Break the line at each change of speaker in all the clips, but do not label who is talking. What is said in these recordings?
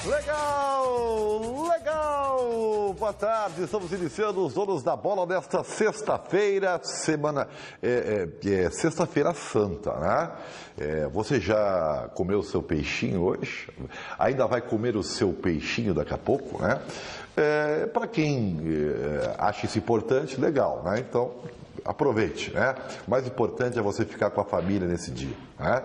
Legal, legal! Boa tarde, estamos iniciando os Donos da Bola nesta sexta-feira, sexta-feira santa, né? Você já comeu o seu peixinho hoje? Ainda vai comer o seu peixinho daqui a pouco, né? Para quem acha isso importante, legal, né? Então, aproveite, né? O mais importante é você ficar com a família nesse dia, né?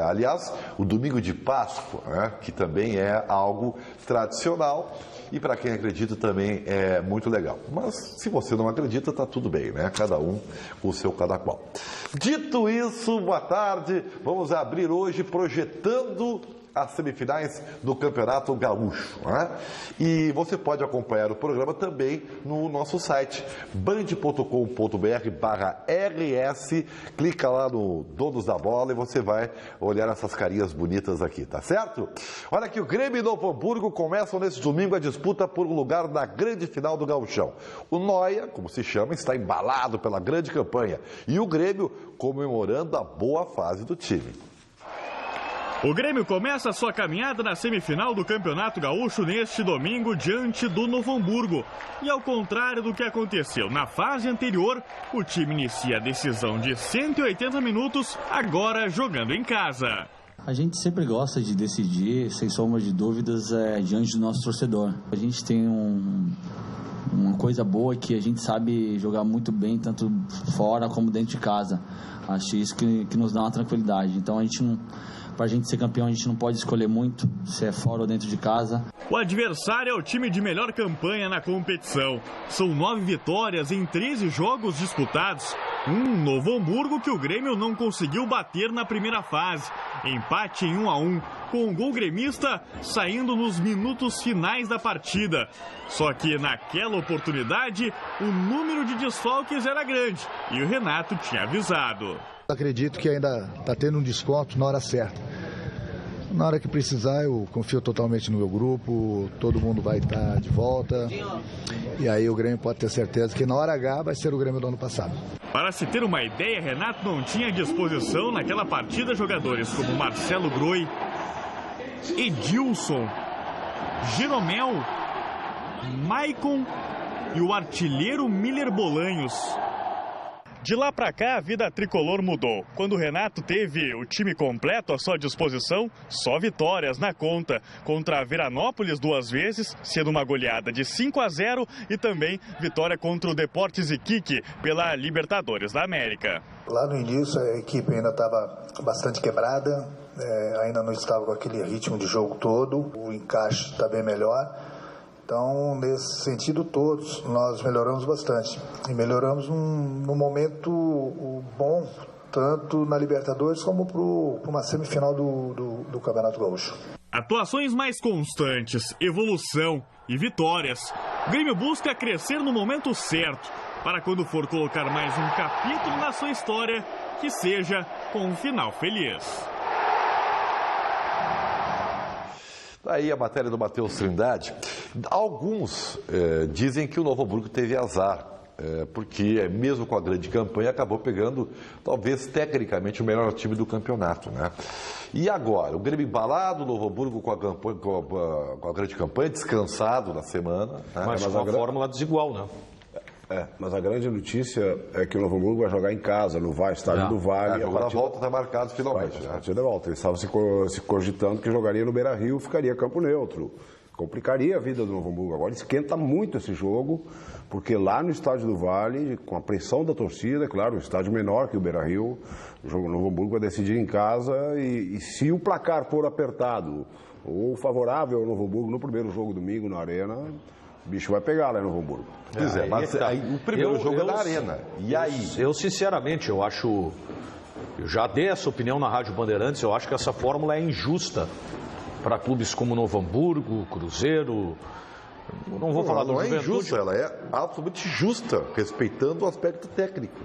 Aliás, o domingo de Páscoa, né? Que também é algo tradicional e para quem acredita também é muito legal. Mas se você não acredita, tá tudo bem, né? Cada um com o seu cada qual. Dito isso, boa tarde. Vamos abrir hoje projetando as semifinais do Campeonato Gaúcho, né? E você pode acompanhar o programa também no nosso site band.com.br/RS, clica lá no Donos da Bola e você vai olhar essas carinhas bonitas aqui, tá certo? Olha que o Grêmio e Novo Hamburgo começam nesse domingo a disputa por um lugar na grande final do Gauchão. O Noia, como se chama, está embalado pela grande campanha e o Grêmio comemorando a boa fase do time.
O Grêmio começa a sua caminhada na semifinal do Campeonato Gaúcho neste domingo diante do Novo Hamburgo. E ao contrário do que aconteceu na fase anterior, o time inicia a decisão de 180 minutos, agora jogando em casa.
A gente sempre gosta de decidir, sem sombra de dúvidas, diante do nosso torcedor. A gente tem uma coisa boa que a gente sabe jogar muito bem, tanto fora como dentro de casa. Acho isso que nos dá uma tranquilidade. Então para a gente ser campeão, a gente não pode escolher muito se é fora ou dentro de casa.
O adversário é o time de melhor campanha na competição. São 9 vitórias em 13 jogos disputados. Um Novo Hamburgo que o Grêmio não conseguiu bater na primeira fase. Empate em 1-1, com o gol gremista saindo nos minutos finais da partida. Só que naquela oportunidade, o número de desfalques era grande e o Renato tinha avisado.
Acredito que ainda está tendo um desconto na hora certa. Na hora que precisar, eu confio totalmente no meu grupo, todo mundo vai estar de volta. E aí o Grêmio pode ter certeza que na hora H vai ser o Grêmio do ano passado.
Para se ter uma ideia, Renato não tinha à disposição naquela partida jogadores como Marcelo Groi, Edilson, Jeromel, Maicon e o artilheiro Miller Bolanhos. De lá para cá, a vida tricolor mudou. Quando o Renato teve o time completo à sua disposição, só vitórias na conta. Contra a Veranópolis 2 vezes, sendo uma goleada de 5-0 e também vitória contra o Deportes Iquique pela Libertadores da América.
Lá no início a equipe ainda estava bastante quebrada, ainda não estava com aquele ritmo de jogo todo, o encaixe está bem melhor. Então, nesse sentido, todos nós melhoramos bastante. E melhoramos num momento bom, tanto na Libertadores como para uma semifinal do Campeonato Gaúcho.
Atuações mais constantes, evolução e vitórias. O Grêmio busca crescer no momento certo, para quando for colocar mais um capítulo na sua história, que seja com um final feliz.
Aí a matéria do Matheus Trindade. Alguns dizem que o Novo Hamburgo teve azar, porque mesmo com a grande campanha acabou pegando, talvez tecnicamente, o melhor time do campeonato, né? E agora, o Grêmio embalado, o Novo Hamburgo com a grande campanha, descansado na semana. Né?
Mas com a fórmula desigual, né? Mas a grande notícia é que o Novo Hamburgo vai jogar em casa, no estádio do Vale.
A volta está marcada finalmente.
A partida da volta. Eles estavam se cogitando que jogaria no Beira-Rio, ficaria campo neutro. Complicaria a vida do Novo Hamburgo. Agora esquenta muito esse jogo, porque lá no estádio do Vale, com a pressão da torcida, claro, um estádio menor que o Beira-Rio, o Novo Hamburgo vai decidir em casa e se o placar for apertado ou favorável ao Novo Hamburgo no primeiro jogo domingo na Arena, o bicho vai pegar lá no Novo Hamburgo.
Mas aí, o primeiro jogo é na Arena. E aí?
Eu sinceramente, eu já dei essa opinião na Rádio Bandeirantes, eu acho que essa fórmula é injusta para clubes como Novo Hamburgo, Cruzeiro. Não vou falar do Juventude.
Não é injusta, ela é absolutamente justa, respeitando o aspecto técnico.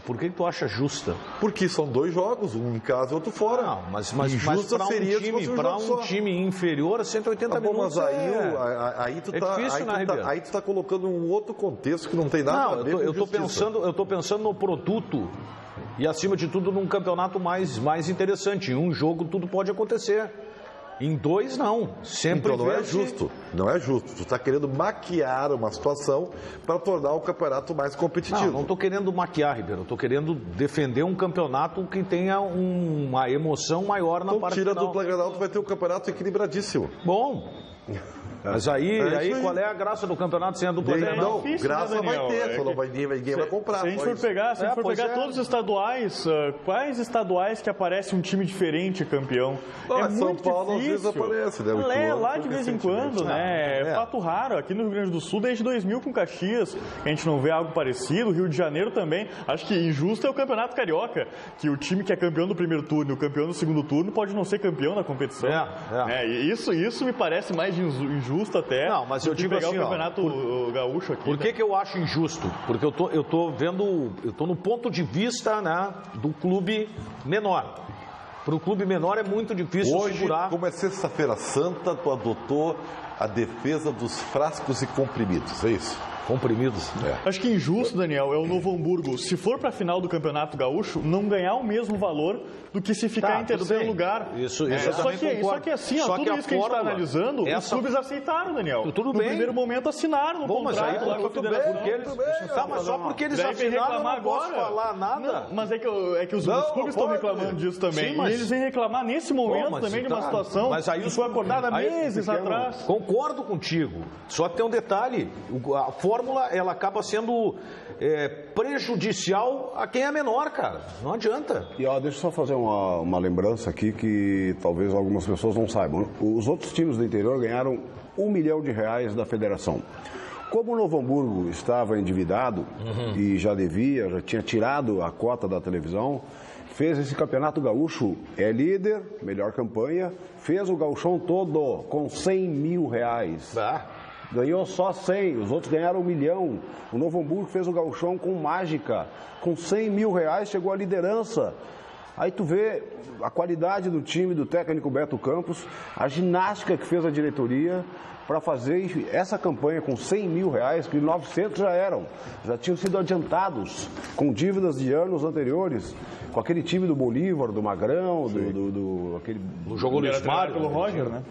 Por que tu acha justa?
Porque são 2 jogos, um em casa e outro fora.
Não, mas para um time inferior a 180 minutos.
Mas aí tu tá colocando um outro contexto que não tem nada a ver com justiça.
Eu estou pensando no produto e, acima de tudo, num campeonato mais interessante. Em um jogo tudo pode acontecer. Em 2, não. Sempre
então não é justo. Não é justo. Tu está querendo maquiar uma situação para tornar o campeonato mais competitivo.
Não estou querendo maquiar, Ribeiro. Estou querendo defender um campeonato que tenha uma emoção maior na parte final.
Tira a dupla Grenal, tu vai ter um campeonato equilibradíssimo.
Bom... Mas aí qual é a graça do campeonato sem a dupla Grenal?
Não, graça vai ter, só ninguém vai comprar.
Se a gente for pegar todos os estaduais, quais estaduais que aparece um time diferente campeão? É
São
muito
Paulo
difícil.
Às vezes aparece, né?
Lá de vez em quando, né? É fato raro. Aqui no Rio Grande do Sul, desde 2000 com Caxias, a gente não vê algo parecido. Rio de Janeiro também. Acho que injusto é o Campeonato Carioca, que o time que é campeão do primeiro turno e o campeão do segundo turno pode não ser campeão da competição. Isso me parece mais injusto até.
Não, mas eu digo assim,
o campeonato gaúcho aqui.
Por que eu acho injusto? Porque eu tô no ponto de vista, né, do clube menor. Para o clube menor é muito difícil segurar.
Como é sexta-feira santa, tu adotou a defesa dos frascos e comprimidos, é isso?
Comprimidos.
Acho que injusto, Daniel, é o Novo Hamburgo, se for para a final do Campeonato Gaúcho, não ganhar o mesmo valor do que se ficar em terceiro lugar.
Isso eu também concordo.
Só que assim, tudo isso que a gente está analisando, os clubes aceitaram, Daniel.
Tudo
no
bem.
primeiro momento assinaram no contrato lá com a federação.
Mas só porque eles assinaram, eu não posso falar nada.
Mas é que os clubes estão reclamando disso também. E eles vêm reclamar nesse momento também de uma situação que foi acordada meses atrás.
Concordo contigo. Só que tem um detalhe, a fórmula ela acaba sendo prejudicial a quem é menor, cara. Não adianta.
E deixa eu só fazer uma lembrança aqui que talvez algumas pessoas não saibam. Os outros times do interior ganharam R$1 milhão da federação. Como o Novo Hamburgo estava endividado e já tinha tirado a cota da televisão, fez esse campeonato gaúcho, é líder, melhor campanha, fez o gauchão todo com R$100 mil. Ganhou só 100, os outros ganharam R$1 milhão. O Novo Hamburgo fez o gauchão com mágica, com R$100 mil, chegou à liderança. Aí tu vê a qualidade do time, do técnico Beto Campos, a ginástica que fez a diretoria para fazer essa campanha com R$100 mil, que 900 já tinham sido adiantados, com dívidas de anos anteriores, com aquele time do Bolívar, do Magrão,
do jogo Luiz Mário,
pelo Roger, né?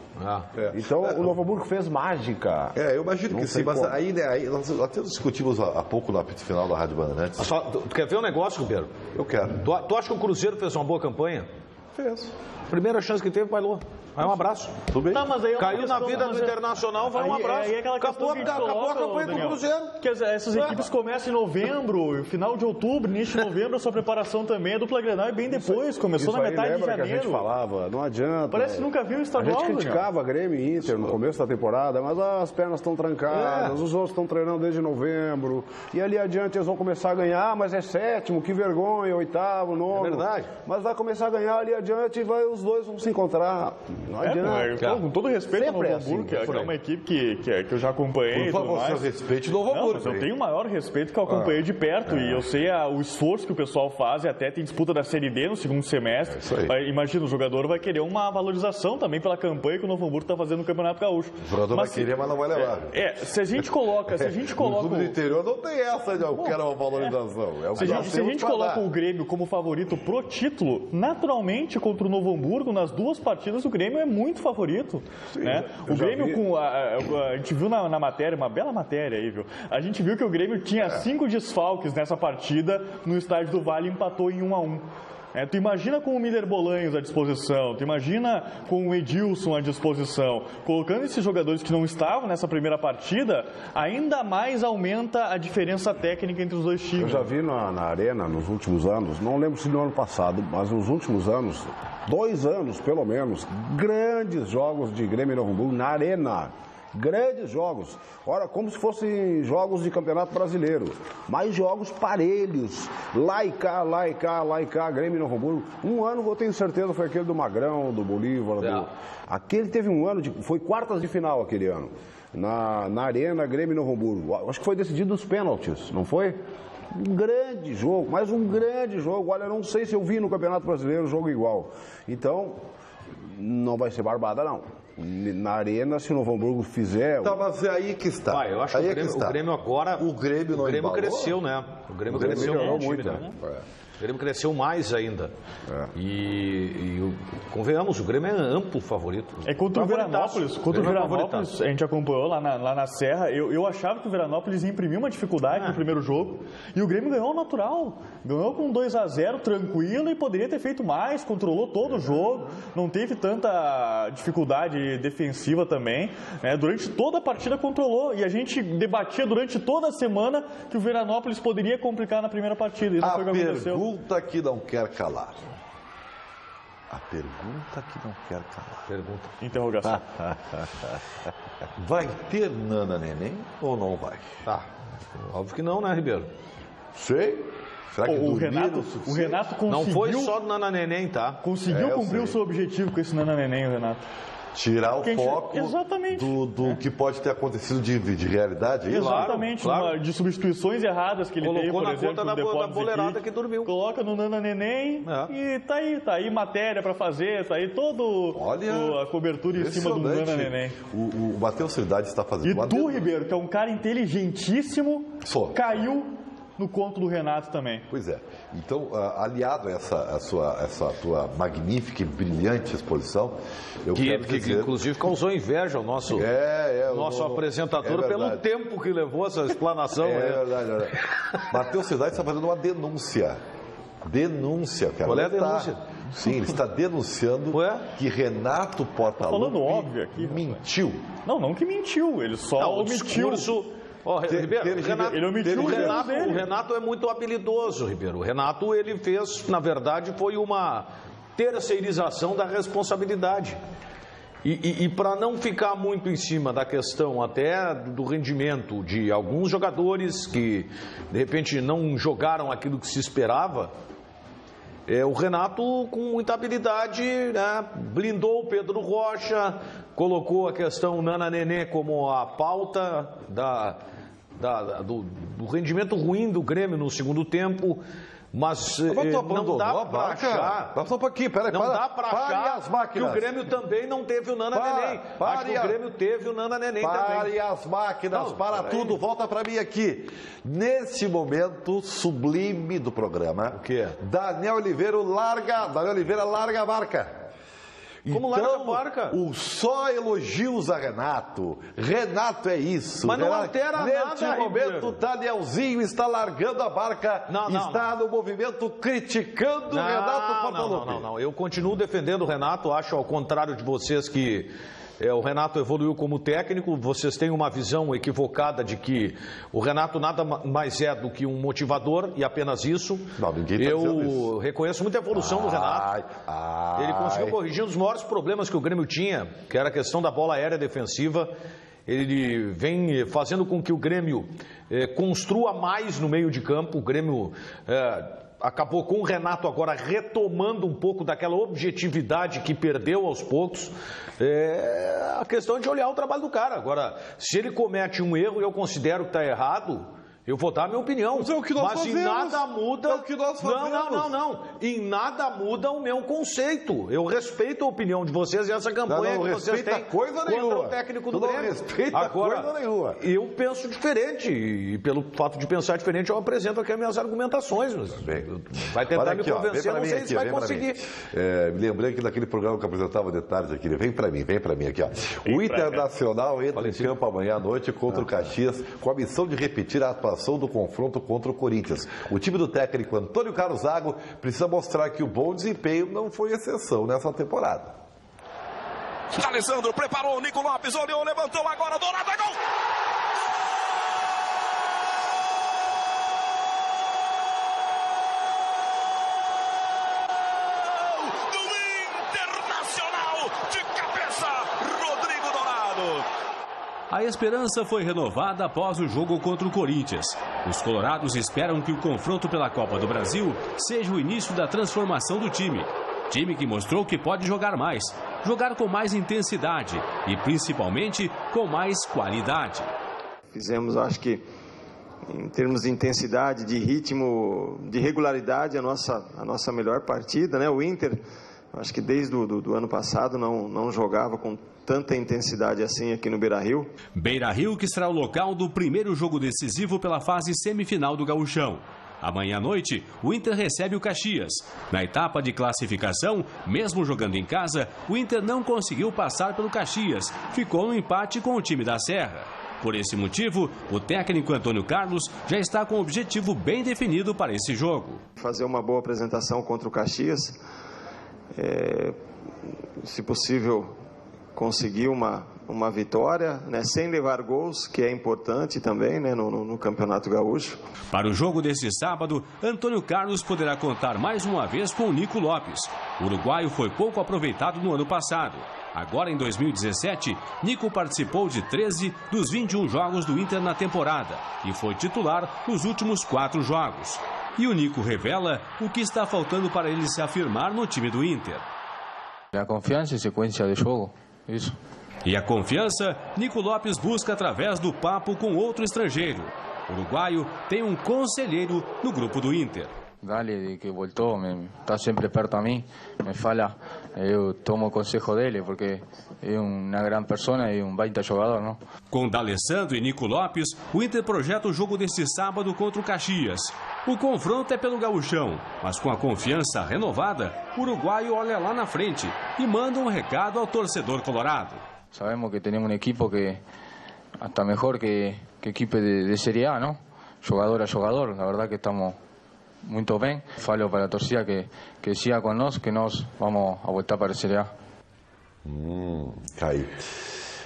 Então o Novo Hamburgo fez mágica.
Eu imagino que sim, mas aí nós até discutimos há pouco no apito final da Rádio Bandeirantes.
Tu quer ver um negócio, Ribeiro?
Eu quero.
Tu acha que o Cruzeiro fez uma boa campanha?
Fez.
Primeira chance que teve, bailou. Vai um abraço.
Tudo bem?
Não, mas aí
caiu na vida do Internacional, vai um abraço. Acabou a campanha do Cruzeiro.
Que essas equipes começam em novembro, final de outubro, início de novembro, a sua preparação também. A dupla Grenal é bem depois, começou na metade de janeiro.
Que a gente falava, não adianta.
Parece que nunca viu o estadual.
A gente criticava Grêmio e Inter no começo da temporada, mas as pernas estão trancadas, os outros estão treinando desde novembro, e ali adiante eles vão começar a ganhar, mas é sétimo, que vergonha, oitavo, nono.
É verdade.
Mas vai começar a ganhar ali adiante e os dois vão se encontrar. Não adianta.
Com todo respeito ao Novo Hamburgo, que é uma equipe que eu já acompanhei.
Por favor, seu respeito ao Novo Hamburgo.
Mas eu tenho o maior respeito que eu acompanhei de perto e eu sei o esforço que o pessoal faz e até tem disputa da Série D no segundo semestre. Imagina, o jogador vai querer uma valorização também pela campanha que o Novo Hamburgo está fazendo no Campeonato Gaúcho.
O jogador vai querer, mas não vai levar.
Se a gente coloca...
No clube do interior não tem essa de eu quero uma valorização.
Se a gente coloca o Grêmio como favorito pro título, naturalmente contra o Novo Hamburgo, nas duas partidas o Grêmio é muito favorito. Né? O Grêmio a gente viu na matéria, uma bela matéria aí, viu? A gente viu que o Grêmio tinha 5 desfalques nessa partida no estádio do Vale e empatou em 1-1. Tu imagina com o Miller Bolanhos à disposição, tu imagina com o Edilson à disposição, colocando esses jogadores que não estavam nessa primeira partida, ainda mais aumenta a diferença técnica entre os dois times.
Eu já vi na Arena nos últimos anos, não lembro se no ano passado, mas nos últimos anos, 2 anos pelo menos, grandes jogos de Grêmio e Novo Hamburgo na Arena. Grandes jogos. Ora, como se fossem jogos de Campeonato Brasileiro. Mais jogos parelhos. Lá e cá, Grêmio e Novo Hamburgo. Um ano, eu tenho certeza, foi aquele do Magrão, do Bolívar. Aquele teve um ano, foi quartas de final aquele ano. Na Arena, Grêmio e Novo Hamburgo. Acho que foi decidido nos pênaltis, não foi? Um grande jogo, mais um grande jogo. Olha, não sei se eu vi no Campeonato Brasileiro um jogo igual. Então, não vai ser barbada, não. Na Arena, se o Novo Hamburgo fizer...
Tá, mas é aí que está.
Eu acho que o Grêmio agora...
O Grêmio não
embalou. Cresceu, né? O Grêmio cresceu
muito, né?
O Grêmio cresceu mais ainda. Convenhamos, o Grêmio é amplo favorito.
É contra o Veranópolis. Contra o Veranópolis, a gente acompanhou lá na Serra. Eu achava que o Veranópolis ia imprimir uma dificuldade no primeiro jogo. E o Grêmio ganhou natural. Ganhou com 2-0, tranquilo, e poderia ter feito mais. Controlou todo o jogo. Não teve tanta dificuldade defensiva também. Né? Durante toda a partida controlou. E a gente debatia durante toda a semana que o Veranópolis poderia complicar na primeira partida. E não foi o que aconteceu.
Pergunta que não quer calar. A pergunta que não quer calar.
Pergunta.
Interrogação.
Vai ter Nana Neném ou não vai?
Óbvio que não, né, Ribeiro?
Sei. Será que
o Renato conseguiu...
Não foi só do Nana Neném, tá?
Conseguiu cumprir o seu objetivo com esse Nana Neném, o Renato.
Tirar o foco
exatamente.
do que pode ter acontecido de realidade.
Exatamente,
claro.
De substituições erradas que ele teve, por exemplo,
conta da boleirada que dormiu.
Coloca no Nana Neném e tá aí matéria para fazer, tá aí todo a cobertura em cima do Nana Neném.
O Matheus Trindade está fazendo...
E tu, Ribeiro, que é um cara inteligentíssimo, caiu no conto do Renato também.
Pois é. Então, aliado a essa tua magnífica e brilhante exposição, eu quero dizer...
Que inclusive causou inveja ao nosso, apresentador pelo tempo que levou essa explanação.
É verdade. Matheus Trindade está fazendo uma denúncia.
Qual é a denúncia?
Sim, ele está denunciando que Renato Portaluppi
falando óbvio aqui,
mentiu.
Não que mentiu, ele só omitiu.
Ribeiro,
ele omitiu
o Renato é muito habilidoso, Ribeiro. O Renato, ele fez, na verdade, foi uma terceirização da responsabilidade. E para não ficar muito em cima da questão até do rendimento de alguns jogadores que, de repente, não jogaram aquilo que se esperava, o Renato, com muita habilidade, né, blindou o Pedro Rocha, colocou a questão Nana Nenê como a pauta do rendimento ruim do Grêmio no segundo tempo, mas não dá para achar...
Só um pouquinho, peraí,
não dá para achar que o Grêmio também não teve o Nana Neném. Acho que o Grêmio teve o Nana Neném também.
Pare as máquinas, tudo, volta para mim aqui. Nesse momento sublime do programa,
o quê?
Daniel Oliveira larga a barca.
Como larga a barca?
Só elogios a Renato. Renato é isso.
Mas não altera nada,
neste momento, o Danielzinho está largando a barca. Está no movimento criticando o Renato Portaluppi.
Não. Eu continuo defendendo o Renato. Acho, ao contrário de vocês, que o Renato evoluiu como técnico. Vocês têm uma visão equivocada de que o Renato nada mais é do que um motivador e apenas isso. Eu reconheço muita evolução do Renato. Ele conseguiu corrigir um dos maiores problemas que o Grêmio tinha, que era a questão da bola aérea defensiva. Ele vem fazendo com que o Grêmio construa mais no meio de campo. O Grêmio acabou com o Renato agora retomando um pouco daquela objetividade que perdeu aos poucos. A questão de olhar o trabalho do cara. Agora, se ele comete um erro e eu considero que está errado, eu vou dar a minha opinião.
Mas é o que nós fazemos.
Em nada muda...
É o que nós fazemos.
Não. Em nada muda o meu conceito. Eu respeito a opinião de vocês e essa campanha que vocês têm contra o técnico do Grêmio.
Não respeita coisa nenhuma.
Eu penso diferente e pelo fato de pensar diferente eu apresento aqui as minhas argumentações. Vai tentar me convencer, não sei se vai conseguir.
Me lembrei que naquele programa que eu apresentava de tarde aqui, vem pra mim aqui, ó. O Internacional entra em campo amanhã à noite contra o Caxias com a missão de repetir a atuação do confronto contra o Corinthians. O time do técnico Antônio Carlos Zago precisa mostrar que o bom desempenho não foi exceção nessa temporada.
Alessandro preparou, Nico Lopes olhou, levantou agora, Dourado, é gol!
A esperança foi renovada após o jogo contra o Corinthians. Os colorados esperam que o confronto pela Copa do Brasil seja o início da transformação do time. Time que mostrou que pode jogar mais, jogar com mais intensidade e principalmente com mais qualidade.
Fizemos, acho que, em termos de intensidade, de ritmo, de regularidade, a nossa melhor partida, né? O Inter, acho que desde o ano passado não jogava com tanta intensidade assim aqui no Beira-Rio.
Beira-Rio, que será o local do primeiro jogo decisivo pela fase semifinal do Gauchão. Amanhã à noite, o Inter recebe o Caxias. Na etapa de classificação, mesmo jogando em casa, o Inter não conseguiu passar pelo Caxias. Ficou no empate com o time da Serra. Por esse motivo, o técnico Antônio Carlos já está com um objetivo bem definido para esse jogo.
Fazer uma boa apresentação contra o Caxias. Se possível, conseguir uma vitória, né, sem levar gols, que é importante também, né, no Campeonato Gaúcho.
Para o jogo deste sábado, Antônio Carlos poderá contar mais uma vez com o Nico Lopes. O uruguaio foi pouco aproveitado no ano passado. Agora, em 2017, Nico participou de 13 dos 21 jogos do Inter na temporada e foi titular nos últimos 4 jogos. E o Nico revela o que está faltando para ele se afirmar no time do Inter.
A confiança e sequência de jogo, isso.
E a confiança, Nico Lopes busca através do papo com outro estrangeiro. O uruguaio tem um conselheiro no grupo do Inter.
Dale, que voltou, está sempre perto a mim, me fala, eu tomo o conselho dele, porque é uma grande pessoa e baita jogador, não?
Com D'Alessandro e Nico Lopes, o Inter projeta o jogo deste sábado contra o Caxias. O confronto é pelo gauchão, mas com a confiança renovada, o uruguaio olha lá na frente e manda um recado ao torcedor colorado.
Sabemos que temos um equipo que hasta melhor que equipe de Serie A, não? Jogador a jogador, a verdade que estamos muito bem. Falo para a torcida que siga conosco, que nós vamos a voltar para a Serie A.
Caí.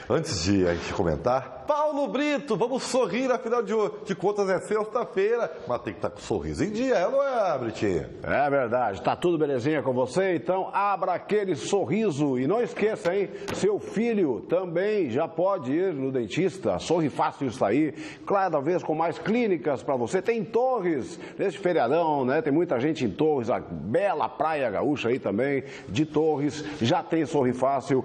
Antes de a gente comentar, Paulo Brito, vamos sorrir, afinal de contas é sexta-feira, mas tem que estar com o sorriso em dia, não é, Britinho?
É verdade, tá tudo belezinha com você, então abra aquele sorriso e não esqueça, hein, seu filho também já pode ir no dentista, Sorri Fácil está aí, cada vez com mais clínicas para você, tem Torres, nesse feriadão, né, tem muita gente em Torres, a bela praia gaúcha aí também, de Torres, já tem Sorri Fácil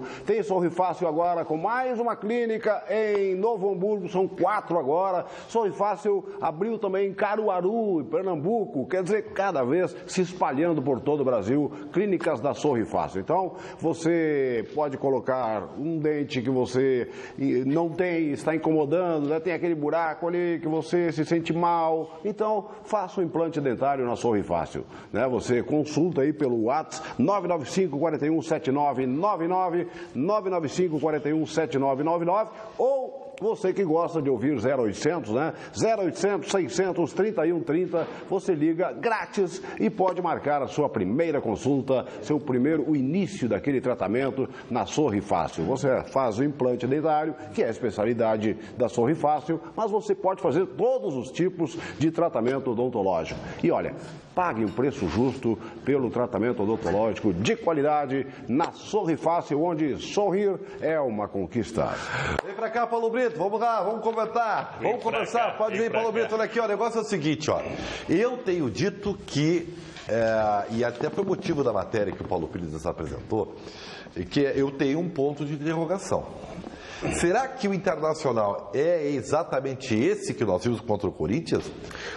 agora com mais uma clínica em Novo Hamburgo, são 4 agora. Sorri Fácil abriu também em Caruaru, em Pernambuco, quer dizer, cada vez se espalhando por todo o Brasil, clínicas da Sorri Fácil. Então, você pode colocar um dente que você não tem, está incomodando, né? Tem aquele buraco ali que você se sente mal. Então, faça um implante dentário na Sorri Fácil, né? Você consulta aí pelo WhatsApp 995 41 7999, 995 41 7999, ou você que gosta de ouvir 0800, né? 0800 600 3130, você liga grátis e pode marcar a sua primeira consulta, o início daquele tratamento na Sorri Fácil. Você faz o implante dentário, que é a especialidade da Sorri Fácil, mas você pode fazer todos os tipos de tratamento odontológico. E olha, pague um preço justo pelo tratamento odontológico de qualidade na Sorri Fácil, onde sorrir é uma conquista.
Vem pra cá, Paulo Brito, vamos lá, vamos comentar, vamos começar, pode vir, Paulo Brito, olha aqui, ó, o negócio é o seguinte, ó, eu tenho dito que, e até foi motivo da matéria que o Paulo Pires apresentou, que eu tenho um ponto de interrogação. Será que o Internacional é exatamente esse que nós vimos contra o Corinthians?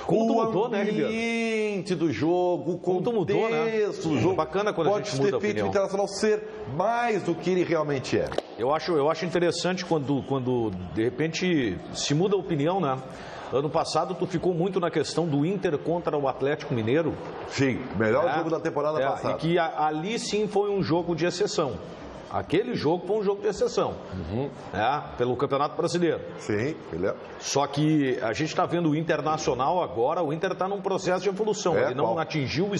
Como mudou, né, Ribeiro?
O ambiente do jogo, o contexto do jogo.
Bacana quando
pode
a gente muda a
ter feito
opinião.
o Internacional ser mais do que ele realmente é.
Eu acho interessante quando de repente se muda a opinião, né? Ano passado tu ficou muito na questão do Inter contra o Atlético Mineiro.
Sim, melhor jogo da temporada passada.
E que ali sim foi um jogo de exceção. Aquele jogo foi um jogo de exceção, pelo Campeonato Brasileiro.
Sim, ele é.
Só que a gente está vendo o Internacional agora, o Inter está num processo de evolução. Ele não atingiu o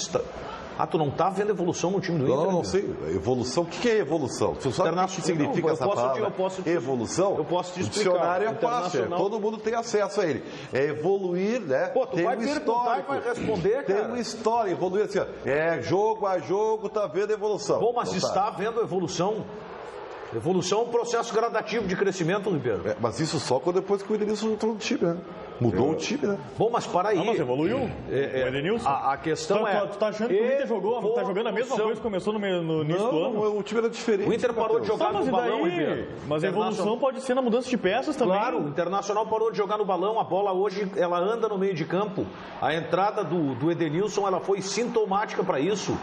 tu não está vendo evolução no time do Inter?
Não sei. Evolução, o que é evolução? Você sabe o que significa essa palavra? Evolução?
Eu posso te explicar.
O dicionário é fácil, todo mundo tem acesso a ele. É evoluir, né?
Pô, tu vai perguntar e vai responder, cara.
Tem uma história, evoluir assim, ó. Jogo a jogo, tá vendo evolução.
Bom, mas está vendo evolução. Evolução é um processo gradativo de crescimento, Ribeiro.
Mas isso só depois que o Edenilson entrou no time, né? Mudou o time, né?
Bom, mas para aí.
Mas evoluiu? O Edenilson?
A questão
Tu tá achando que o Inter jogou? Tá jogando a mesma coisa que começou no início do ano?
Não, o time era diferente.
O Inter parou de jogar no balão, Ribeiro.
Mas a evolução pode ser na mudança de peças também.
Claro, o Internacional parou de jogar no balão, a bola hoje ela anda no meio de campo. A entrada do Edenilson ela foi sintomática para isso.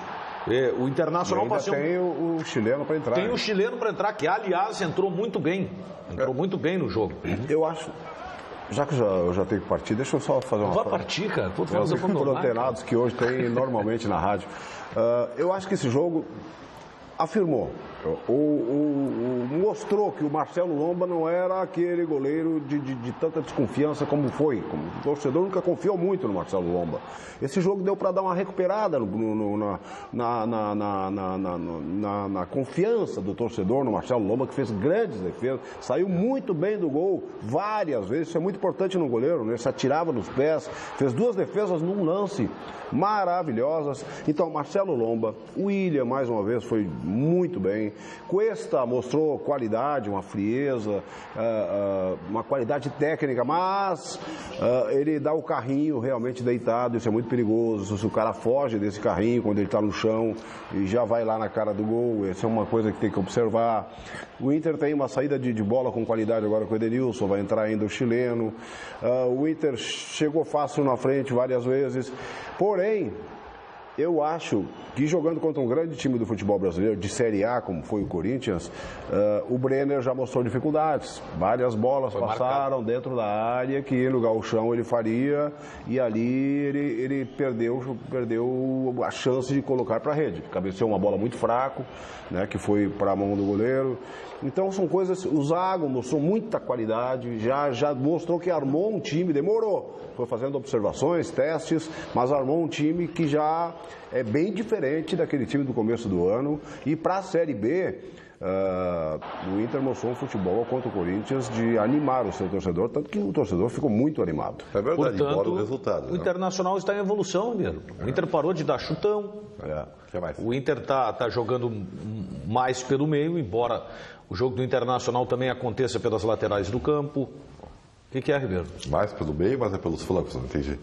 O Internacional passou.
Tem o chileno para entrar.
Tem o chileno para entrar, que aliás entrou muito bem. Entrou muito bem no jogo.
Eu acho Já que eu já tenho que partir, deixa eu só fazer uma...
Vá partir, cara. Pô,
Os antenados que hoje tem normalmente na rádio. Eu acho que esse jogo afirmou, mostrou que o Marcelo Lomba não era aquele goleiro de tanta desconfiança como foi. O torcedor nunca confiou muito no Marcelo Lomba. Esse jogo deu para dar uma recuperada na confiança do torcedor no Marcelo Lomba, que fez grandes defesas, saiu muito bem do gol várias vezes. Isso é muito importante no goleiro, né? Se atirava nos pés, fez 2 defesas num lance maravilhosas. Então, Marcelo Lomba, o William, mais uma vez, foi muito bem. Cuesta mostrou qualidade, uma frieza, uma qualidade técnica, mas ele dá o carrinho realmente deitado, isso é muito perigoso. Se o cara foge desse carrinho quando ele está no chão e já vai lá na cara do gol, essa é uma coisa que tem que observar. O Inter tem uma saída de bola com qualidade agora com o Edenilson, vai entrar ainda o chileno. O Inter chegou fácil na frente várias vezes, porém, eu acho que jogando contra um grande time do futebol brasileiro, de Série A, como foi o Corinthians, o Brenner já mostrou dificuldades. Várias bolas passaram dentro da área que no gauchão ele faria, e ali ele perdeu a chance de colocar para a rede. Cabeceou uma bola muito fraco, né, que foi para a mão do goleiro. Então são coisas, o Zago mostrou muita qualidade, já mostrou que armou um time, demorou, foi fazendo observações, testes, mas armou um time que já é bem diferente daquele time do começo do ano. E para a Série B, o Inter mostrou um futebol contra o Corinthians de animar o seu torcedor, tanto que o torcedor ficou muito animado.
É verdade,
portanto,
embora o resultado.
O Internacional está em evolução mesmo. O Inter parou de dar chutão. O Inter está jogando mais pelo meio, embora o jogo do Internacional também aconteça pelas laterais do campo. O que é, Ribeiro?
Mais pelo meio, mas é pelos flancos, não entendi.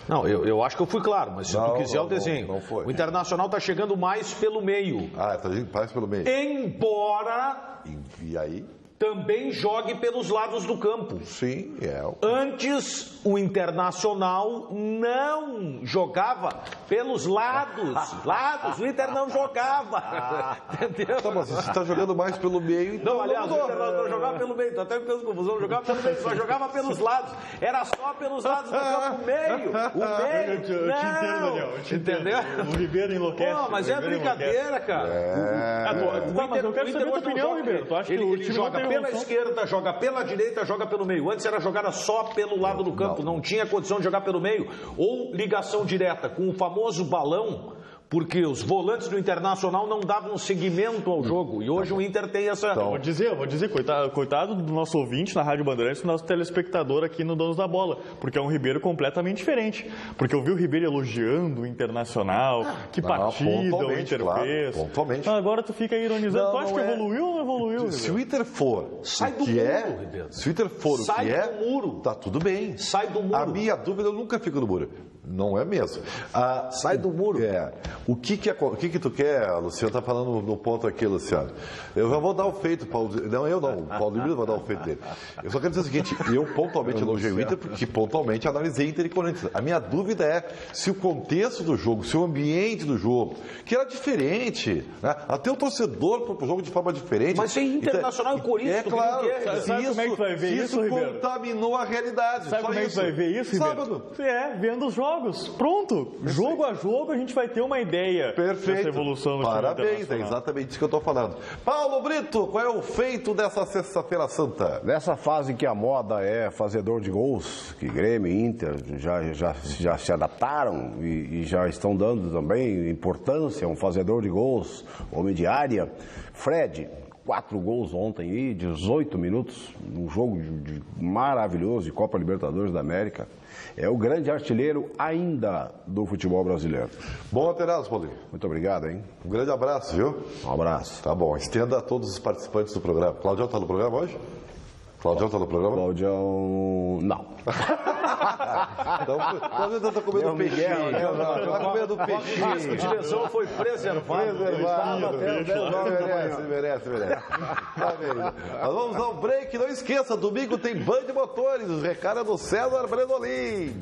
Não, eu acho que eu fui claro, mas se tu quiser o desenho.
Não foi.
O Internacional está chegando mais pelo meio.
Está chegando mais pelo meio.
Embora...
E aí?
Também jogue pelos lados do campo.
Sim, é.
Antes, o Internacional não jogava pelos lados. O Inter não jogava. Entendeu?
Tá, mas você está jogando mais pelo meio, então.
Não, aliás, o Internacional jogava pelo meio. Tá até fazendo confusão. Jogava pelo meio, só jogava pelos lados. Era só pelos lados do campo, o meio.
Eu te entendo, Daniel.
Entendeu?
O Ribeiro enlouquece.
Pô, mas é brincadeira, cara.
Mas eu quero saber a tua opinião, Ribeiro. Tu acha que o time joga
pela esquerda, joga pela direita, joga pelo meio. Antes era jogada só pelo lado do campo, não tinha condição de jogar pelo meio. Ou ligação direta com o famoso balão, porque os volantes do Internacional não davam seguimento ao jogo. E hoje o Inter tem essa...
Então, vou dizer, coitado do nosso ouvinte na Rádio Bandeirantes, do nosso telespectador aqui no Donos da Bola, porque é um Ribeiro completamente diferente. Porque eu vi o Ribeiro elogiando o Internacional, que partida o Inter fez.
Pontualmente.
Agora tu fica ironizando. Tu acha que evoluiu ou não evoluiu, Ribeiro?
Se o Inter for
sai do muro, Ribeiro.
Se o Inter for o que é,
do muro.
Tá tudo bem.
Sai do muro.
A minha dúvida, eu nunca fico no muro. Não é mesmo.
Sai do muro.
O que tu quer, Luciano? Tá falando no ponto aqui, Luciano. Eu já vou dar o feito, Paulo. Não, eu não. O Paulo Emílio vai dar o feito dele. Eu só quero dizer o seguinte: eu pontualmente elogiei o Inter, porque pontualmente analisei Inter e Corinthians. A minha dúvida é se o contexto do jogo, se o ambiente do jogo, que era diferente, né? Até o torcedor pro jogo de forma diferente.
Mas tem Internacional e Corinthians.
É claro.
Sabe como é que tu vai ver isso, Ribeiro?
Contaminou a realidade.
Sabe como é que tu vai ver isso, Ribeiro?
Sábado.
Vendo os jogos. Pronto. Jogo a jogo a gente vai ter uma ideia.
Perfeito.
Dessa evolução no
Parabéns, é exatamente isso que eu estou falando. Paulo Brito, qual é o feito dessa sexta-feira santa?
Nessa fase que a moda é fazedor de gols, que Grêmio e Inter já se adaptaram e já estão dando também importância a um fazedor de gols, homem de área, Fred. 4 gols ontem e 18 minutos, um jogo maravilhoso de Copa Libertadores da América. É o grande artilheiro ainda do futebol brasileiro.
Bom lateral, Paulinho.
Muito obrigado, hein?
Um grande abraço, viu?
Um abraço.
Tá bom, estenda a todos os participantes do programa. Claudião está no programa hoje? Claudião está no programa?
Claudião... não.
Então, Claudião está comendo peixinho. Está comendo peixinho.
O risco de lesão foi preservado.
Merece. Nós vamos ao break. Não esqueça, domingo tem Band Motores. Os recados do César Brenolim.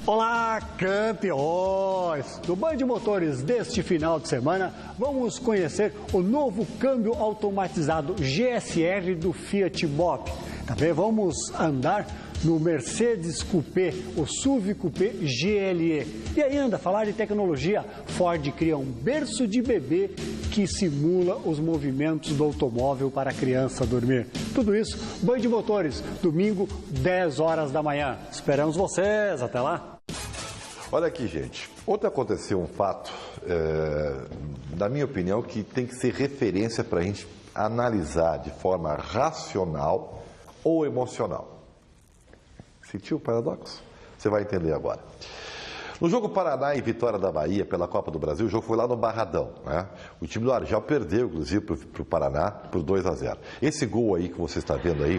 Olá, campeões! No Band Motores deste final de semana, vamos conhecer o novo câmbio automatizado GSR do Fiat Mobi. Também vamos andar no Mercedes Coupé, o SUV Coupé GLE. E ainda, falar de tecnologia, Ford cria um berço de bebê que simula os movimentos do automóvel para a criança dormir. Tudo isso, Band de Motores, domingo, 10 horas da manhã. Esperamos vocês, até lá.
Olha aqui, gente. Ontem aconteceu um fato, na minha opinião, que tem que ser referência para a gente analisar de forma racional ou emocional. Sentiu o paradoxo? Você vai entender agora. No jogo Paraná e Vitória da Bahia pela Copa do Brasil, o jogo foi lá no Barradão, né? O time do Argel perdeu, inclusive, para o Paraná por 2-0. Esse gol aí que você está vendo aí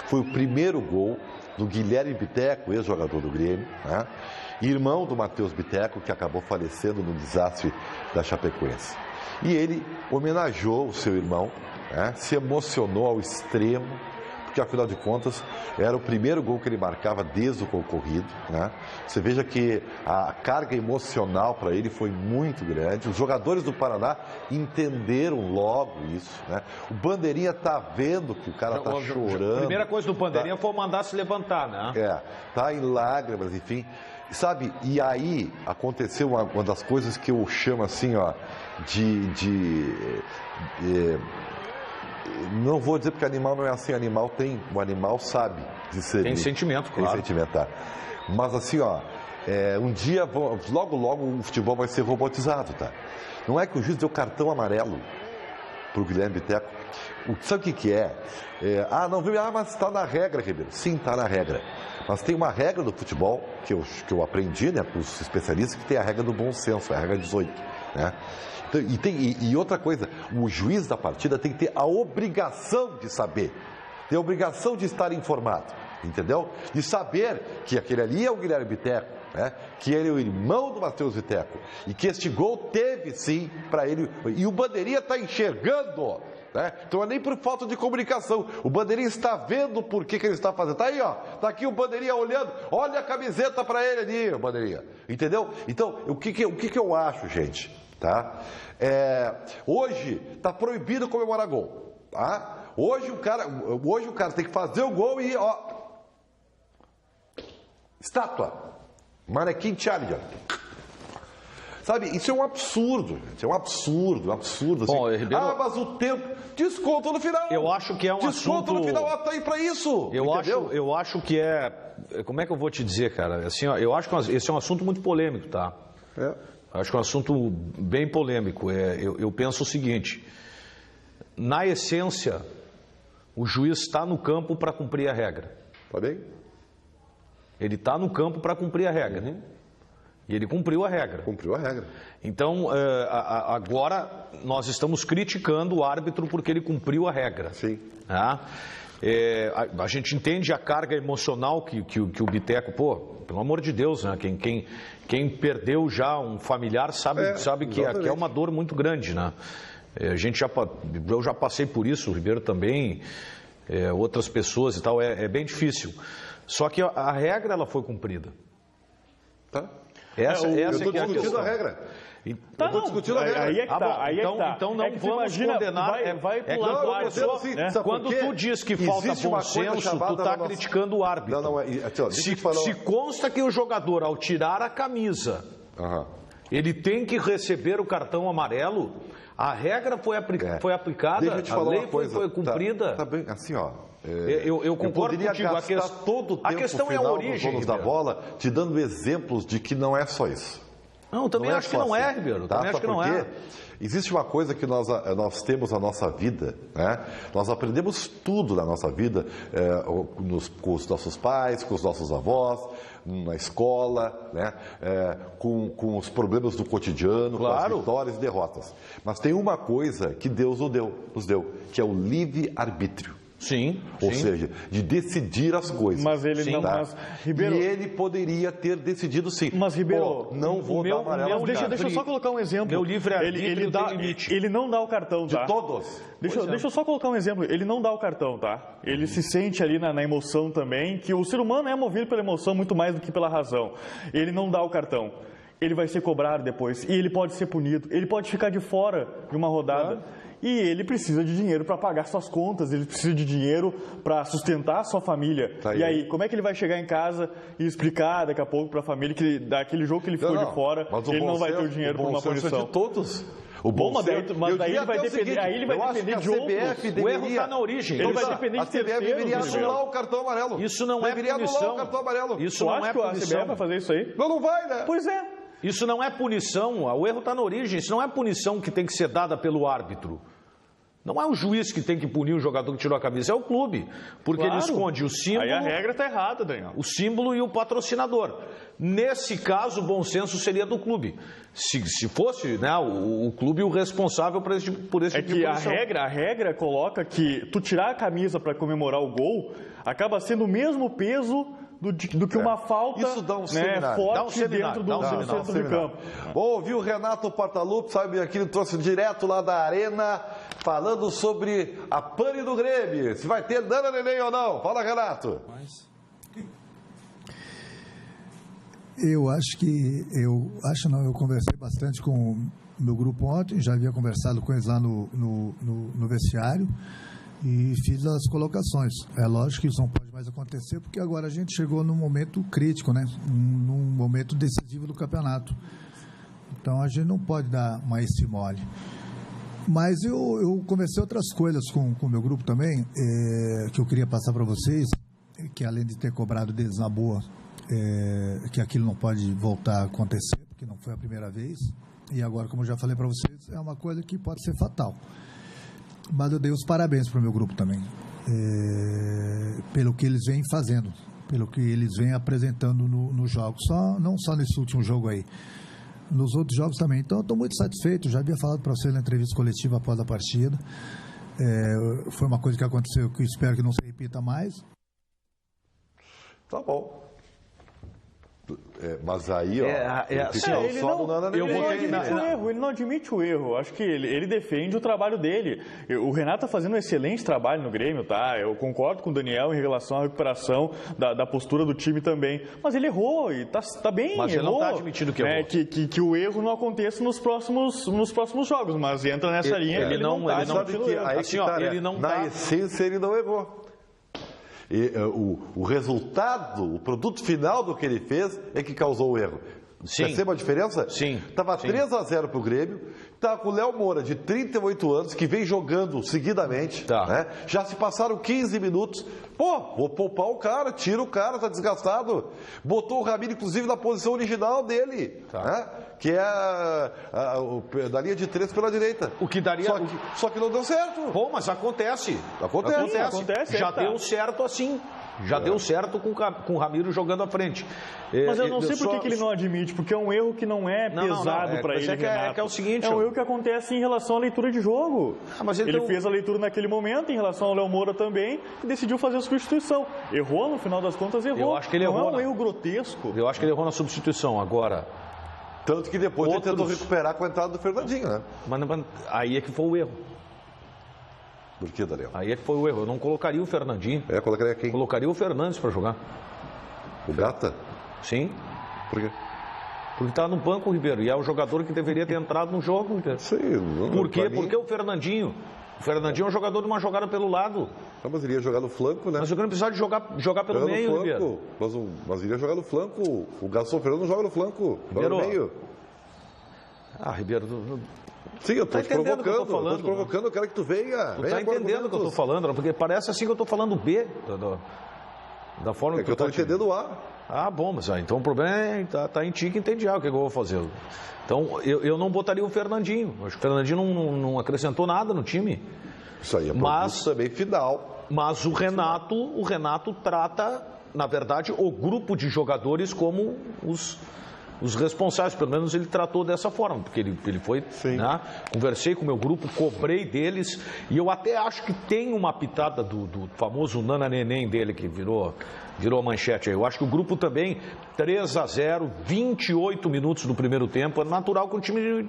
foi o primeiro gol do Guilherme Biteco, ex-jogador do Grêmio, né? Irmão do Matheus Biteco, que acabou falecendo no desastre da Chapecoense. E ele homenageou o seu irmão, né? Se emocionou ao extremo, porque afinal de contas era o primeiro gol que ele marcava desde o concorrido, né? Você veja que a carga emocional para ele foi muito grande. Os jogadores do Paraná entenderam logo isso, né? O Bandeirinha tá vendo que o cara tá chorando.
A primeira coisa do Bandeirinha foi mandar se levantar, né?
Tá em lágrimas, enfim. Sabe, e aí aconteceu uma das coisas que eu chamo assim, ó, não vou dizer porque animal não é assim, o animal sabe de ser.
Tem sentimento, claro.
Tem sentimento, tá? Mas assim, ó, um dia, logo o futebol vai ser robotizado, tá? Não é que o juiz deu cartão amarelo pro Guilherme Biteco. Sabe o que é? Mas está na regra, Ribeiro. Sim, está na regra. Mas tem uma regra do futebol que eu aprendi, né, para os especialistas, que tem a regra do bom senso, a regra 18, né? Então, e outra coisa, o juiz da partida tem que ter a obrigação de saber, tem a obrigação de estar informado, entendeu? De saber que aquele ali é o Guilherme Biteco, né? Que ele é o irmão do Matheus Biteco, e que este gol teve sim para ele, e o Bandeirinha está enxergando, né? Então é nem por falta de comunicação, o Bandeirinha está vendo por que ele está fazendo. Está aí, ó, está aqui o Bandeirinha olhando, olha a camiseta para ele ali, o Bandeirinha, entendeu? Então, o que eu acho, gente, tá? Hoje está proibido comemorar gol, tá? Hoje o cara tem que fazer o gol e, ó, estátua, manequim challenger. Sabe, isso é um absurdo, gente. É um absurdo assim.
Bom, Ribeiro...
mas o tempo... Desconto no final.
Eu acho que é um
desconto no final, tá aí pra isso.
Eu acho que é... Como é que eu vou te dizer, cara? Assim, ó, eu acho que esse é um assunto muito polêmico, tá? Eu acho que é um assunto bem polêmico. Eu penso o seguinte. Na essência, o juiz está no campo para cumprir a regra.
Tá bem?
Ele está no campo para cumprir a regra.
Uhum.
E ele cumpriu a regra.
Cumpriu a regra.
Então, agora nós estamos criticando o árbitro porque ele cumpriu a regra.
Sim.
Tá? A gente entende a carga emocional que o Biteco... Pô, pelo amor de Deus, né? Quem perdeu já um familiar sabe que é uma dor muito grande, né? Eu já passei por isso, o Ribeiro também, outras pessoas e tal, é bem difícil. Só que a regra ela foi cumprida.
Tá?
Eu
estou discutindo a regra.
Estou discutindo a regra. Aí é que tá.
Então não vamos condenar.
Vai pular
quando tu diz que falta bom senso, tu está criticando o árbitro. Se consta que o jogador, ao tirar a camisa, ele tem que receber o cartão amarelo, a regra foi aplicada, a lei foi cumprida.
Tá bem, assim, ó.
Eu concordo contigo.
A questão é a origem dos donos da bola, te dando exemplos de que não é só isso.
Não, também acho que não é, Ribeiro. Também acho que não é.
Existe uma coisa que nós temos na nossa vida, né? Nós aprendemos tudo na nossa vida, com os nossos pais, com os nossos avós, na escola, né? Com os problemas do cotidiano,
claro,
com as vitórias e derrotas. Mas tem uma coisa que Deus nos deu, que é o livre-arbítrio.
Sim.
Ou seja, de decidir as coisas.
Mas ele não. Mas, Ribeiro,
e ele poderia ter decidido sim.
Mas, Ribeiro,
não vou dar amarelo.
Deixa eu só colocar um exemplo.
Meu livre-arbítrio tem limite.
Ele não dá o cartão, tá?
De todos.
Deixa eu só colocar um exemplo. Ele não dá o cartão, tá? Ele se sente ali na emoção também, que o ser humano é movido pela emoção muito mais do que pela razão. Ele não dá o cartão. Ele vai ser cobrado depois. E ele pode ser punido. Ele pode ficar de fora de uma rodada. e ele precisa de dinheiro para pagar suas contas, ele precisa de dinheiro para sustentar a sua família.
Tá aí.
E aí, como é que ele vai chegar em casa e explicar daqui a pouco para a família que daquele jogo que ele ficou de fora, ele não vai ter o dinheiro para uma punição?
De todos.
Mas daí ele vai depender, aí ele vai depender de outros.
O erro está na origem.
Ele vai depender de terceiros.
Deveria anular o cartão amarelo.
Isso não é punição.
Deveria anular o cartão amarelo.
Isso não é punição.
A CBF vai fazer isso aí?
Não vai, né?
Pois é.
Isso não é punição. O erro está na origem. Isso não é punição que tem que ser dada pelo árbitro. Não é o juiz que tem que punir o jogador que tirou a camisa, é o clube. Porque ele esconde o símbolo...
Aí a regra está errada, Daniel.
O símbolo e o patrocinador. Nesse caso, o bom senso seria do clube. Se fosse, né, o clube o responsável por esse tipo de punição.
É que a regra coloca que tu tirar a camisa para comemorar o gol acaba sendo o mesmo peso do que uma falta.
Isso dá um seminário.
Forte dentro do centro de campo.
Bom, ouviu o Renato Portaluppi, sabe, aqui ele trouxe direto lá da Arena, falando sobre a pane do Grêmio. Se vai ter Nana Neném ou não. Fala, Renato.
Eu conversei bastante com o meu grupo ontem, já havia conversado com eles lá no vestiário e fiz as colocações. É lógico que isso não pode mais acontecer, porque agora a gente chegou num momento crítico, né? Num momento decisivo do campeonato. Então a gente não pode dar mais esse mole. Mas eu conversei outras coisas com o meu grupo também, que eu queria passar para vocês, que além de ter cobrado deles na boa, que aquilo não pode voltar a acontecer, porque não foi a primeira vez, e agora, como eu já falei para vocês, é uma coisa que pode ser fatal. Mas eu dei os parabéns para o meu grupo também, pelo que eles vêm fazendo, pelo que eles vêm apresentando nos jogos, não só nesse último jogo aí, nos outros jogos também. Então eu estou muito satisfeito, já havia falado para vocês na entrevista coletiva após a partida, foi uma coisa que aconteceu que eu espero que não se repita mais.
Tá bom. Mas aí, ó,
ele não admite o erro. Acho que ele defende o trabalho dele. O Renato está fazendo um excelente trabalho no Grêmio, tá? Eu concordo com o Daniel em relação à recuperação da postura do time também. Mas ele errou e tá bem.
Mas ele não está admitindo que errou.
Que o erro não aconteça nos próximos jogos, mas entra nessa linha.
Ele não
na essência, ele não errou. E, o resultado, o produto final do que ele fez é que causou o erro. Perceba a diferença?
Sim.
Estava 3-0 para o Grêmio, está com o Léo Moura, de 38 anos, que vem jogando seguidamente. Né? Já se passaram 15 minutos. Pô, vou poupar o cara, tira o cara, está desgastado. Botou o Ramiro, inclusive, na posição original dele, né? Que é da linha de 3 pela direita.
O que daria...
Só que não deu certo.
Bom, mas acontece.
Acontece.
Já deu certo assim. Já deu certo com o Ramiro jogando à frente.
Mas eu não sei por que ele não admite, porque é um erro que não é pesado para ele,
é o seguinte...
É um erro que acontece em relação à leitura de jogo. Ele fez a leitura naquele momento, em relação ao Léo Moura também, e decidiu fazer a substituição. Errou, no final das contas, errou.
Eu acho que ele errou.
Não é um erro grotesco.
Eu acho que ele errou na substituição. Agora...
Tanto que depois ele tentou recuperar com a entrada do Fernandinho, né?
Mas aí é que foi o erro.
Por que, Daniel?
Aí é que foi o erro. Eu não colocaria o Fernandinho.
Colocaria quem?
Colocaria o Fernandes para jogar.
O Gata?
Sim.
Por quê?
Porque está no banco, Ribeiro. E é o jogador que deveria ter entrado no jogo, Ribeiro.
Sim.
Por quê? Porque o Fernandinho... O Fernandinho é um jogador de uma jogada pelo lado.
Mas ele ia jogar no flanco, né?
Mas o Grêmio precisava de jogar pelo meio, Ribeiro.
Mas ele ia jogar no flanco. O Gaston Fernando não joga no flanco. Joga no meio.
Ribeiro...
Sim, eu estou te provocando. Eu estou te provocando, eu quero que tu venha.
Tu está entendendo o que eu estou falando, porque parece assim que eu estou falando B, da forma que
eu estou entendendo A.
Ah, bom, mas então o problema está em ti que entende o que eu vou fazer. Então, eu não botaria o Fernandinho. Acho que o Fernandinho não acrescentou nada no time.
Isso aí é produto também final.
Mas o Renato trata, na verdade, o grupo de jogadores como os responsáveis, pelo menos ele tratou dessa forma, porque ele foi, né? Conversei com o meu grupo, cobrei deles, e eu até acho que tem uma pitada do famoso Nana Neném dele, que virou a manchete aí. Eu acho que o grupo também, 3-0, 28 minutos do primeiro tempo, é natural que o time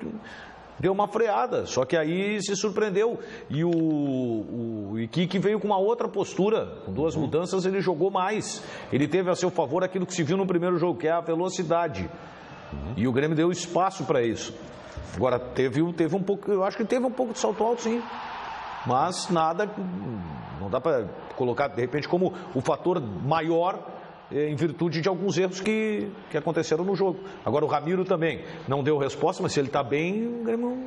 deu uma freada, só que aí se surpreendeu, e o Iquique veio com uma outra postura, com duas mudanças, ele jogou mais, ele teve a seu favor aquilo que se viu no primeiro jogo, que é a velocidade. E o Grêmio deu espaço para isso. Agora, teve um pouco, eu acho que teve um pouco de salto alto, sim. Mas nada, não dá para colocar, de repente, como o fator maior em virtude de alguns erros que aconteceram no jogo. Agora, o Ramiro também não deu resposta, mas se ele está bem, o Grêmio...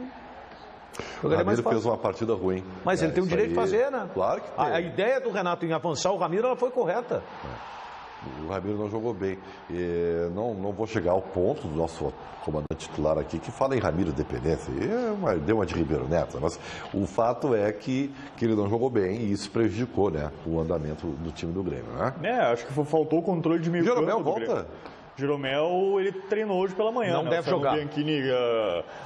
O Ramiro fez uma partida ruim.
Mas ele tem o direito de fazer, né?
Claro que tem.
A ideia do Renato em avançar o Ramiro, ela foi correta.
O Ramiro não jogou bem. Não vou chegar ao ponto do nosso comandante titular aqui que fala em Ramiro dependência. Deu uma de Ribeiro Neto. Mas o fato é que ele não jogou bem e isso prejudicou, né, o andamento do time do Grêmio, né?
Acho que faltou o controle de meio campo.
Jeromel volta?
Jeromel, ele treinou hoje pela manhã.
Não deve jogar.
O Bianchini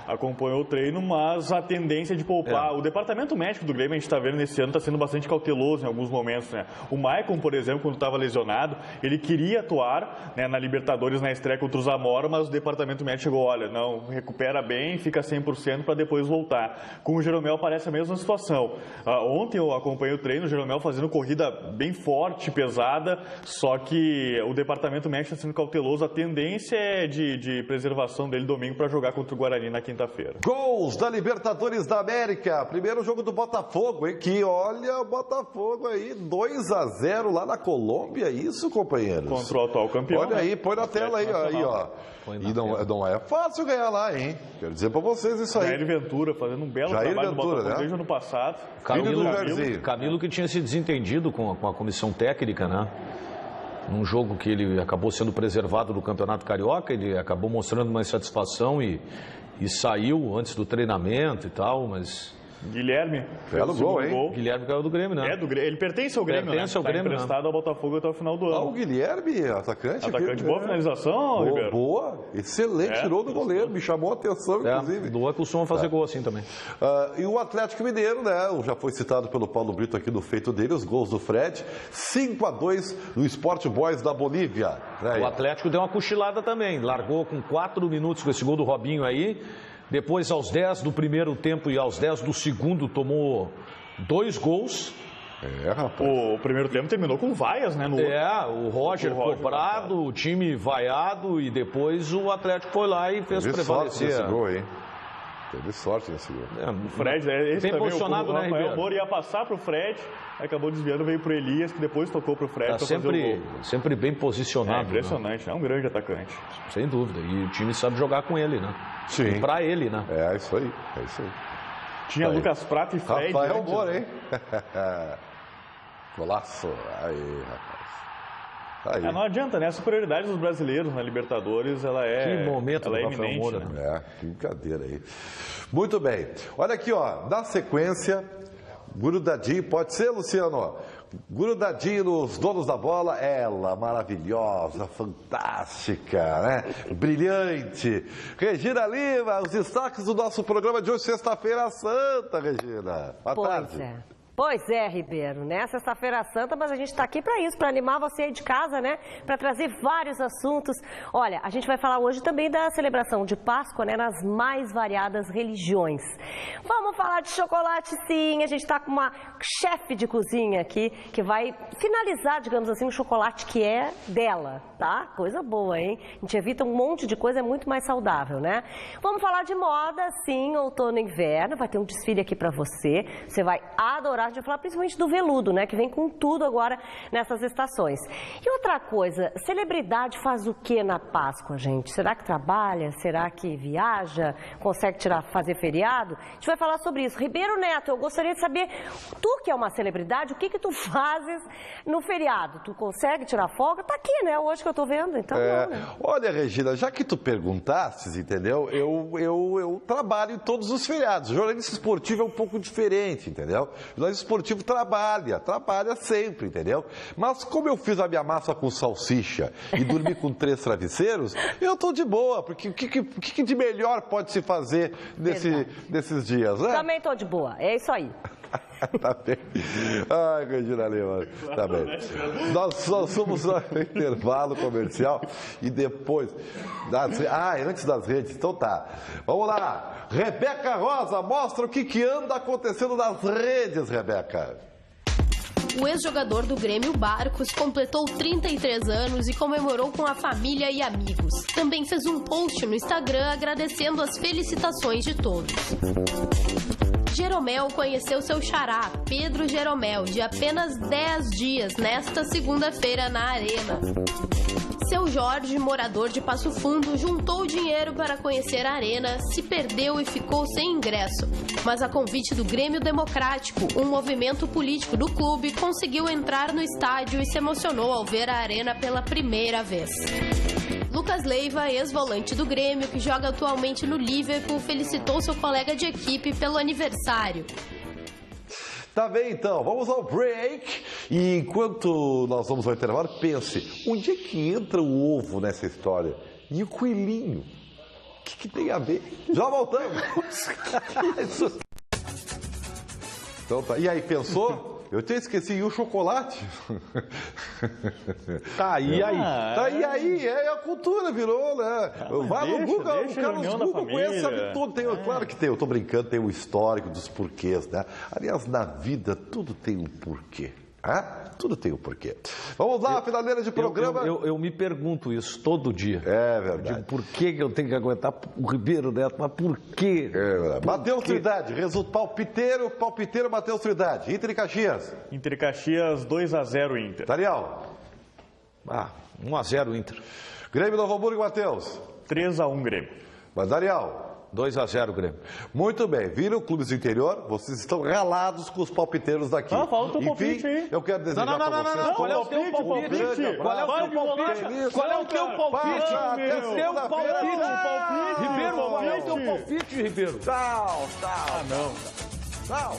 acompanhou o treino, mas a tendência de poupar... O departamento médico do Grêmio, a gente está vendo nesse ano, está sendo bastante cauteloso em alguns momentos, né? O Maicon, por exemplo, quando estava lesionado, ele queria atuar, né, na Libertadores, na estreia contra o Zamora, mas o departamento médico chegou, olha, não, recupera bem, fica 100% para depois voltar. Com o Jeromel parece a mesma situação. Ontem eu acompanhei o treino, o Jeromel fazendo corrida bem forte, pesada, só que o departamento médico está sendo cauteloso. A tendência é de preservação dele domingo para jogar contra o Guarani na quinta-feira.
Gols da Libertadores da América. Primeiro jogo do Botafogo, hein? Que olha o Botafogo aí, 2-0 lá na Colômbia. Isso, companheiros?
Contra o atual campeão.
Olha aí, põe na tela aí, ó. E não é fácil ganhar lá, hein? Quero dizer pra vocês isso aí.
Jair Ventura fazendo um belo trabalho no Botafogo, né? Desde o ano passado.
Camilo que tinha se desentendido com a comissão técnica, né? Num jogo que ele acabou sendo preservado do Campeonato Carioca, ele acabou mostrando uma insatisfação e saiu antes do treinamento e tal, mas...
Guilherme.
Belo gol, hein?
Guilherme caiu do Grêmio, né?
Ele pertence ao Grêmio,
pertence ao Grêmio,
emprestado, né? Ao Botafogo até o final do ano.
O Guilherme, atacante.
Boa finalização, Ribeiro.
Boa, excelente, tirou do goleiro, me chamou a atenção, inclusive.
Lua costuma fazer gol assim também.
E o Atlético Mineiro, né? Já foi citado pelo Paulo Brito aqui no feito dele, os gols do Fred. 5-2 no Sport Boys da Bolívia.
O Atlético deu uma cochilada também, largou com 4 minutos com esse gol do Robinho aí. Depois, aos 10 do primeiro tempo e aos 10 do segundo, tomou 2 gols.
Rapaz.
O primeiro tempo terminou com vaias, né?
O Roger cobrado, o time vaiado e depois o Atlético foi lá e fez prevalecer.
Esse gol, hein? Teve sorte nesse gol.
O Fred, esse
bem posicionado, né, Ribeiro?
O Moura ia passar pro Fred, acabou desviando, veio pro Elias, que depois tocou pro Fred para fazer o gol.
Sempre bem posicionado.
Impressionante, né? É um grande atacante.
Sem dúvida. E o time sabe jogar com ele, né?
Sim.
E pra ele, né?
É isso aí.
Tinha Lucas Prata e Fred.
Rafael Moura, hein? Golaço. Aí, rapaz.
Não adianta, né? A superioridade dos brasileiros na Libertadores, ela é...
Que momento
ela é
do Rafael
iminente,
Moura,
né?
Que brincadeira aí. Muito bem. Olha aqui, ó. Na sequência, grudadinho, pode ser, Luciano? Grudadinho nos donos da bola, ela, maravilhosa, fantástica, né? Brilhante. Regina Lima, os destaques do nosso programa de hoje, Sexta-feira Santa, Regina. Boa tarde.
Pois é, Ribeiro, né? Sexta-feira Santa, mas a gente está aqui para isso, para animar você aí de casa, né? Para trazer vários assuntos. Olha, a gente vai falar hoje também da celebração de Páscoa, né? Nas mais variadas religiões. Vamos falar de chocolate, sim. A gente está com uma chefe de cozinha aqui que vai finalizar, digamos assim, o chocolate que é dela, tá? Coisa boa, hein? A gente evita um monte de coisa, é muito mais saudável, né? Vamos falar de moda, sim, outono e inverno. Vai ter um desfile aqui para você. Você vai adorar. A gente vai falar principalmente do veludo, né? Que vem com tudo agora nessas estações. E outra coisa, celebridade faz o que na Páscoa, gente? Será que trabalha? Será que viaja? Consegue fazer feriado? A gente vai falar sobre isso. Ribeiro Neto, eu gostaria de saber, tu que é uma celebridade, o que tu fazes no feriado? Tu consegue tirar folga? Tá aqui, né? Hoje que eu tô vendo, então não, né?
Olha, Regina, já que tu perguntastes, entendeu? Eu trabalho em todos os feriados. O jornalista esportivo é um pouco diferente, entendeu? O jornalista esportivo trabalha sempre, entendeu? Mas como eu fiz a minha massa com salsicha e dormi com 3 travesseiros, eu tô de boa, porque o que de melhor pode se fazer nesses dias, né?
Também tô de boa, é isso aí.
Tá bem. Ai, Regina Lima, tá bem. Nós só somos no intervalo comercial e depois... antes das redes, então tá. Vamos lá. Rebeca Rosa, mostra o que anda acontecendo nas redes, Rebeca.
O ex-jogador do Grêmio Barcos completou 33 anos e comemorou com a família e amigos. Também fez um post no Instagram agradecendo as felicitações de todos. Jeromel conheceu seu xará, Pedro Jeromel, de apenas 10 dias, nesta segunda-feira na Arena. Seu Jorge, morador de Passo Fundo, juntou dinheiro para conhecer a Arena, se perdeu e ficou sem ingresso. Mas a convite do Grêmio Democrático, um movimento político do clube, conseguiu entrar no estádio e se emocionou ao ver a Arena pela primeira vez. Lucas Leiva, ex-volante do Grêmio, que joga atualmente no Liverpool, felicitou seu colega de equipe pelo aniversário.
Tá bem, então, vamos ao break. E enquanto nós vamos ao intervalo, pense, onde é que entra o ovo nessa história? E o coelhinho? O que tem a ver? Já voltamos. Então tá. E aí, pensou? Eu até esqueci, e o chocolate?
Tá, e aí?
Tá, e aí? É a cultura, virou, né? Vai no Google, o Carlos Google conhece, sabe tudo. Claro que tem, eu tô brincando, tem o histórico dos porquês, né? Aliás, na vida, tudo tem um porquê. Tudo tem um porquê. Vamos lá, finaleira de programa.
Eu me pergunto isso todo dia.
É verdade.
Digo, por que eu tenho que aguentar o Ribeiro Neto? Mas por quê?
Matheus Trindade, resultado palpiteiro Matheus Trindade. Inter e Caxias.
Inter e Caxias, 2-0 Inter.
Daniel.
1-0 Inter.
Grêmio Novo Hamburgo, Matheus.
3-1 Grêmio.
Mas Daniel.
2-0 Grêmio.
Muito bem, viram clubes do interior? Vocês estão ralados com os palpiteiros daqui.
Fala o teu palpite aí.
Eu quero desejar para vocês...
Qual é o teu palpite? Qual é o teu palpite? Qual é o teu palpite? O teu palpite. Ribeiro, qual é o teu palpite, Ribeiro?
Tchau.
Não.
Tchau.